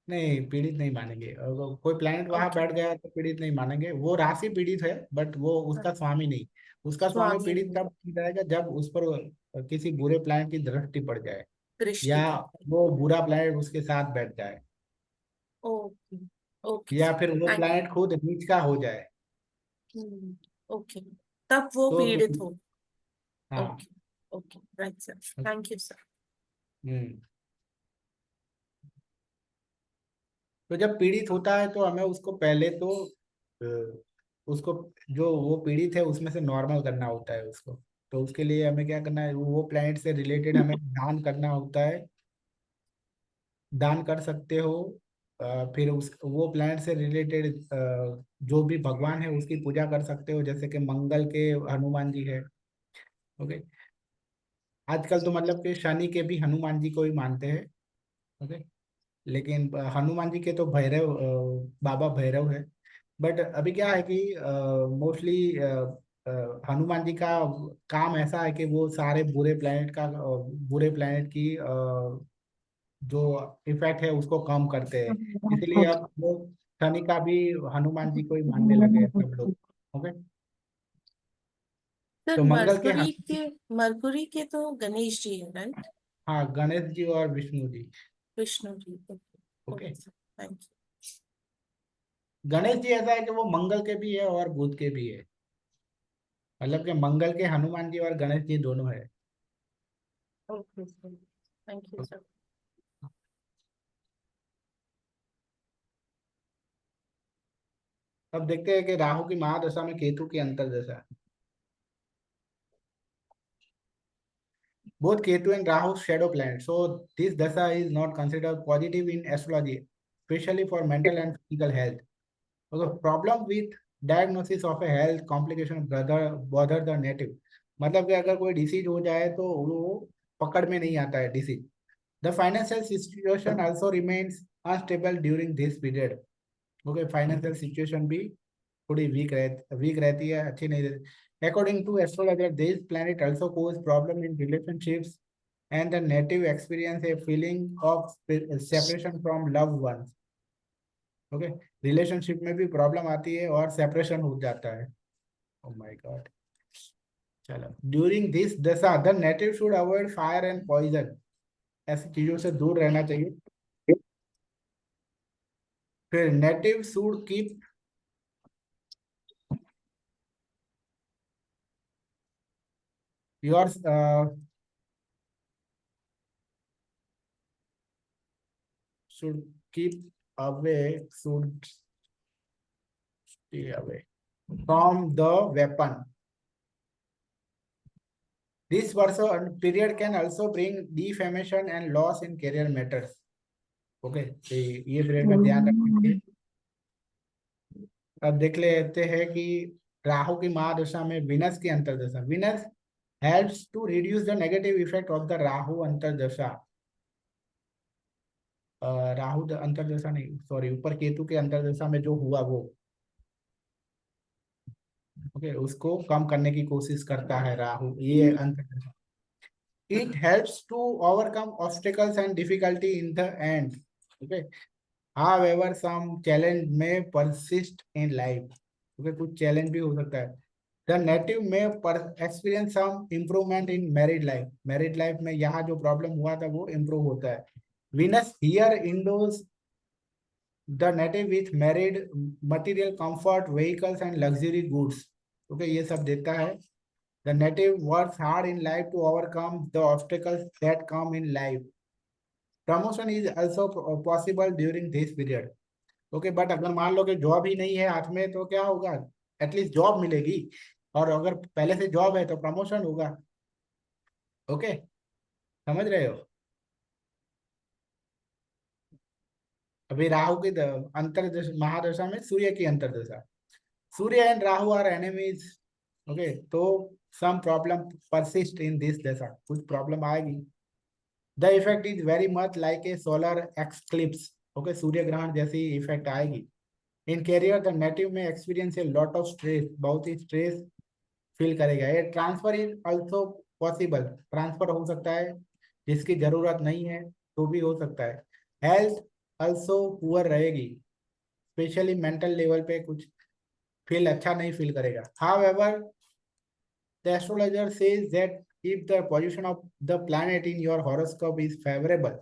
S1: नहीं, पीड़ित नहीं मानेंगे। अगर कोई प्लेनेट वहां
S3: ओके।
S1: बैठ गया तो पीड़ित नहीं मानेंगे। वो राशि पीड़ित है बट वो उसका स्वामी नहीं। उसका स्वामी
S3: स्वामी
S1: पीड़ित तब रहेगा जब उस पर किसी बुरे प्लेनेट की दृष्टि पड़ जाए,
S3: दृष्टि
S1: या
S3: पर।
S1: वो बुरा प्लेनेट उसके साथ बैठ जाए,
S3: ओके। ओके
S1: या
S3: सर,
S1: फिर वो
S3: थैंक
S1: प्लेनेट खुद नीच का हो जाए।
S3: यू। ओके, तब वो
S1: तो
S3: पीड़ित हो।
S1: हाँ।
S3: Okay. Okay, right sir, thank you sir.
S1: Hmm. तो जब पीड़ित होता है तो हमें उसको पहले तो उसको, जो वो पीड़ित है उसमें से नॉर्मल करना होता है उसको। तो उसके लिए हमें क्या करना है, वो प्लैनेट से रिलेटेड हमें दान करना होता है। दान कर सकते हो। फिर उस वो प्लैनेट से रिलेटेड जो भी भगवान है उसकी पूजा कर सकते हो, जैसे कि मंगल के हनुमान जी है। ओके। आजकल तो मतलब कि शनि के भी हनुमान जी को ही मानते हैं। ओके। लेकिन हनुमान जी के तो भैरव, बाबा भैरव है। बट अभी क्या है कि मोस्टली हनुमान जी का काम ऐसा है कि वो सारे बुरे प्लेनेट की जो इफेक्ट है उसको कम करते हैं। इसलिए अब लोग शनि का भी हनुमान जी को ही मानने लगे हैं सब लोग। ओके।
S3: सर
S1: तो मंगल के
S3: मरकुरी के तो गणेश जी है, राइट?
S1: हाँ, गणेश जी और Vishnu ji.
S3: Vishnu ji, okay.
S1: Okay.
S3: Okay sir, thank
S1: Ganesh ji ऐसा है कि वो मंगल के भी है और बुध के भी है। मतलब कि मंगल के हनुमान जी और गणेश जी दोनों है।
S3: You. Okay sir, thank you sir.
S1: अब देखते हैं कि राहु की महादशा में केतु की अंतर्दशा है। Both Ketu and Rahu shadow planets, so this dasha is not considered positive in astrology, especially for mental and physical health. So the problem with diagnosis of a health complication bother the native. मतलब कि अगर कोई disease हो जाए तो वो पकड़ में नहीं आता है disease. The financial situation also remains unstable during this period. Okay, financial situation भी थोड़ी वीक रहती है, अच्छी नहीं रहती। According to astrologer this planet also cause problem in relationships and the native experience a feeling of separation from loved ones. Okay. Relationship में भी problem आती है और सेपरेशन हो जाता है। Oh my god. चलो, ड्यूरिंग दिस दशा the native should avoid fire and poison. ऐसी चीजों से दूर रहना चाहिए। फिर native should keep your should keep away should stay away from the weapon. This version period can also bring defamation and loss in career matters. Okay, तो ये period में ध्यान रखेंगे। अब देख लेते हैं कि राहु की महादशा में विनस की अंतर्दशा। Venus helps to reduce the negative effect of the Rahu antardasha. Rahu अंतर्दशा नहीं, सॉरी, ऊपर केतु के अंतर्दशा में जो हुआ वो ओके, उसको कम करने की कोशिश करता है राहु, ये अंतर दशा। It helps to overcome obstacles and difficulty in the end. Okay. However, some challenge may persist in life. Okay, कुछ challenge भी हो सकता है। The native may experience some improvement in married life. Married life में यहाँ जो problem हुआ था वो improve होता है। Venus here endows the native with married material comfort, vehicles and luxury goods. Okay, ये सब देता है। The native works hard in life to overcome the obstacles that come in life. Promotion is also possible during this period. Okay, but अगर मान लो कि job ही नहीं है हाथ में तो क्या होगा? एटलीस्ट जॉब मिलेगी, और अगर पहले से जॉब है तो प्रमोशन होगा। ओके, समझ रहे हो? अभी राहु की अंतरदशा, महादशा में सूर्य की अंतरदशा। Surya and Rahu are enemies. Okay, तो some problem persist in this dasha, कुछ प्रॉब्लम आएगी। The effect is very much like a solar eclipse. Okay, सूर्य ग्रहण जैसी इफेक्ट आएगी। In career, the native may experience a lot of stress. बहुत ही stress feel करेगा। ये transfer is also possible, transfer हो सकता है, जिसकी जरूरत नहीं है तो भी हो सकता है। हेल्थ ऑल्सो पुअर रहेगी, स्पेशली मेंटल लेवल पे कुछ फील अच्छा नहीं फील करेगा। However, the astrologer says that if the position of the planet in your horoscope is favorable,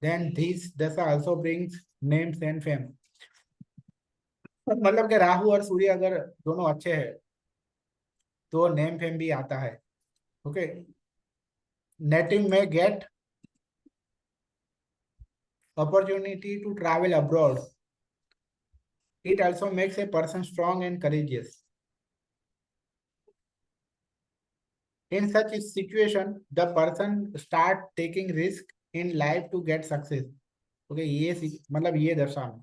S1: then this dasha also brings names and fame. मतलब कि राहु और सूर्य अगर दोनों अच्छे हैं तो नेम फेम भी आता है। Okay, native may get opportunity to travel abroad. It also makes a person strong and courageous. In such a situation, the person start taking risk in life to get success. Okay, ये मतलब ये दशा में,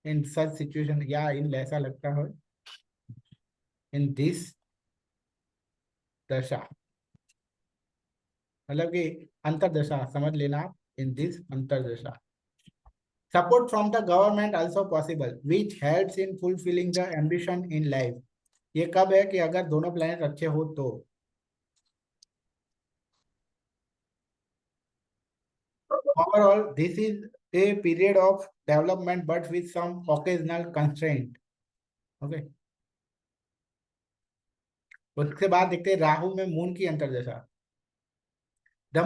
S1: इन such situation, या इन ऐसा लगता है इन this दशा, मतलब कि अंतरदशा समझ लेना आप, in this antardasha. Support from the government also possible which helps in fulfilling the ambition in life. ये कब है कि अगर दोनों प्लैनेट अच्छे हो तो। Overall this is a period of development but with some occasional constraint. Okay, उसके बाद देखते हैं राहु में मून की अंतरदशा। द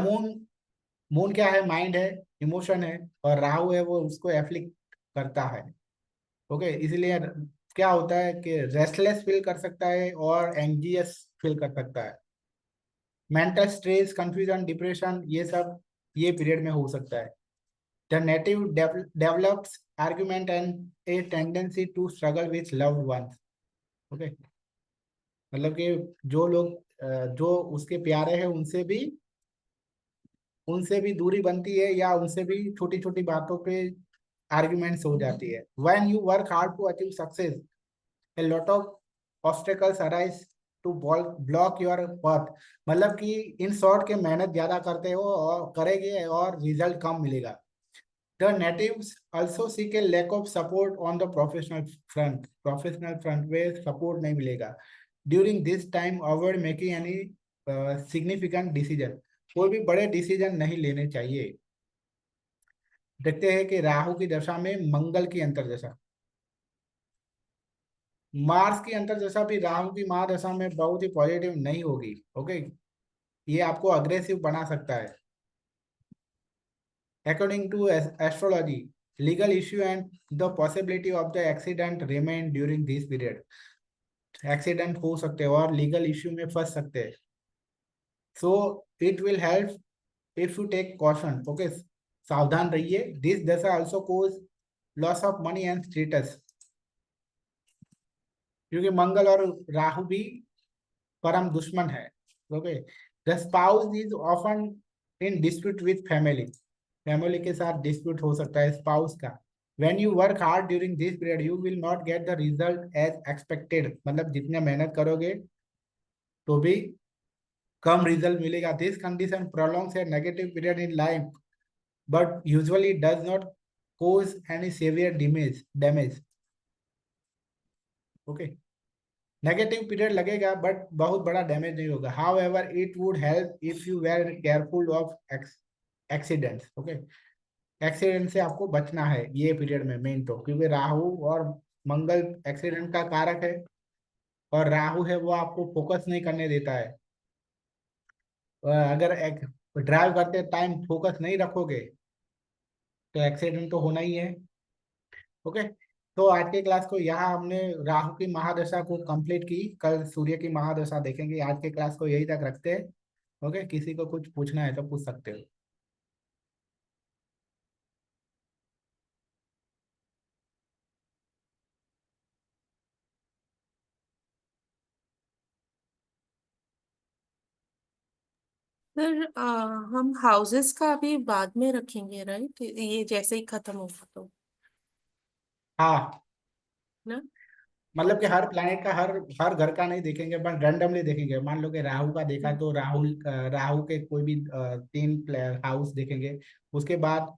S1: मून क्या है? माइंड है, इमोशन है, और राहु है वो उसको एफ्लिक्ट करता है। ओके, इसलिए क्या होता है कि रेस्टलेस फील कर सकता है और एंग्जियस फील कर सकता है। मेंटल स्ट्रेस, कंफ्यूजन, डिप्रेशन, ये सब ये पीरियड में हो सकता है। The native develops argument and a tendency to struggle with loved ones. Okay, मतलब कि जो लोग जो उसके प्यारे हैं उनसे भी दूरी बनती है, या उनसे भी छोटी छोटी बातों पे आर्ग्यूमेंट्स हो जाती है। When you work hard to achieve success, a lot of obstacles arise to block your path। मतलब कि इन शॉर्ट के मेहनत ज्यादा करते हो और करेंगे और रिजल्ट कम मिलेगा। The natives also seek a lack of support on the professional front। Professional front पे सपोर्ट नहीं मिलेगा। During this time, avoid making any significant decision। कोई भी बड़े डिसीजन नहीं लेने चाहिए। देखते हैं कि राहु की दशा में मंगल की अंतरदशा। मार्स की अंतरदशा भी राहु की महादशा में बहुत ही पॉजिटिव नहीं होगी। ओके, ये आपको अग्रेसिव बना सकता है। According to astrology, legal issue and the possibility of the accident remain during this period. Accident हो सकते हैं और लीगल इश्यू में फंस सकते हैं। So it will help if you take caution. Okay, सावधान रहिए। दिस दशा also cause loss of money and status, क्योंकि मंगल और राहु भी परम दुश्मन है। Okay, the spouse is often in dispute with family. Family के साथ डिस्प्यूट हो सकता है स्पाउस का। When you work hard during this period you will not get the result as expected. मतलब जितने मेहनत करोगे तो भी कम रिजल्ट मिलेगा। This condition prolongs a negative period in life but usually does not cause any severe damage। Okay, negative period लगेगा but बहुत बड़ा डैमेज नहीं होगा। However it would help if you were careful of accidents. Okay, accident से आपको बचना है ये पीरियड में मेन तो, क्योंकि राहु और मंगल एक्सीडेंट का कारक है, और राहु है वो आपको फोकस नहीं करने देता है। अगर ड्राइव करते टाइम फोकस नहीं रखोगे तो एक्सीडेंट तो होना ही है। ओके, तो आज के क्लास को यहाँ हमने राहु की महादशा को कंप्लीट की, कल सूर्य की महादशा देखेंगे। आज के क्लास को यही तक रखते हैं। ओके, किसी को कुछ पूछना है तो पूछ सकते हो।
S3: सर हम हाउसेस का अभी बाद में रखेंगे, राइट? ये जैसे ही खत्म होगा तो,
S1: हाँ,
S3: ना?
S1: मतलब कि हर प्लैनेट का हर हर घर का नहीं देखेंगे, बस रैंडमली देखेंगे। मान लो कि राहु का देखा तो राहु के कोई भी 3 हाउस देखेंगे। उसके बाद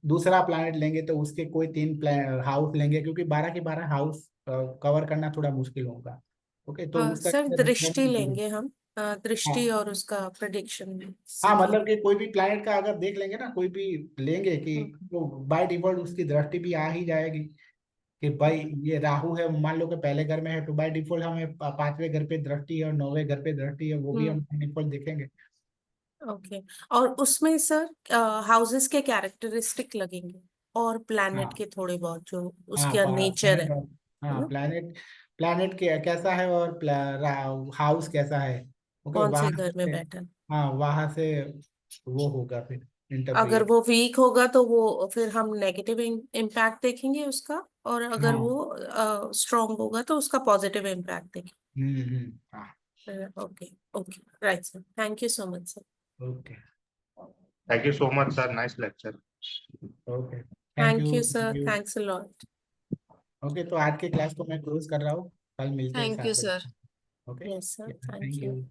S1: दूसरा प्लैनेट लेंगे तो उसके कोई 3 हाउस लेंगे, क्योंकि 12 के 12 हाउस कवर करना थोड़ा मुश्किल होगा। ओके, तो उस
S3: सर
S1: तरह
S3: दृष्टि
S1: से
S3: लेंगे हम, दृष्टि
S1: हाँ,
S3: और उसका प्रेडिक्शन
S1: हाँ,
S3: सीखेंगे।
S1: मतलब कि कोई भी प्लैनेट का अगर देख लेंगे ना, कोई भी लेंगे कि तो बाय डिफॉल्ट उसकी दृष्टि भी आ ही जाएगी कि भाई ये राहु है, मान लो कि पहले घर में है, तो बाय डिफॉल्ट हमें 5वें घर पे दृष्टि है और 9वें घर पे दृष्टि है, वो भी हम डिफॉल्ट देखेंगे।
S3: ओके, और उसमें सर हाउसेस के कैरेक्टरिस्टिक लगेंगे और प्लैनेट
S1: हाँ,
S3: के थोड़े बहुत जो
S1: हाँ,
S3: उसका नेचर
S1: प्लैनेट और
S3: है
S1: हाँ,
S3: ना,
S1: प्लैनेट प्लैनेट के कैसा है और हाउस कैसा है। ओके,
S3: कौन से
S1: वहां
S3: घर में
S1: से,
S3: बैठा है।
S1: हाँ, वहां से वो होगा फिर
S3: अगर
S1: इंटरप्रिएट।
S3: वो वीक होगा तो वो फिर हम नेगेटिव इम्पैक्ट देखेंगे उसका, और अगर
S1: हाँ,
S3: वो स्ट्रांग होगा तो उसका पॉजिटिव इम्पैक्ट
S1: हाँ,
S3: देखेंगे। Okay, okay, right sir, thank you so much sir.
S1: Okay,
S2: thank you so much sir, nice lecture.
S1: Okay, thank
S3: thank
S1: you,
S3: you
S1: thank
S3: sir,
S1: you.
S3: Thanks a lot.
S1: Okay, तो आज के class को मैं close कर रहा हूँ, कल मिलते हैं
S4: थैंक यू
S1: 7 बजे।
S4: Sir.
S1: Okay,
S3: yes sir, thank
S1: thank
S3: you.
S1: You.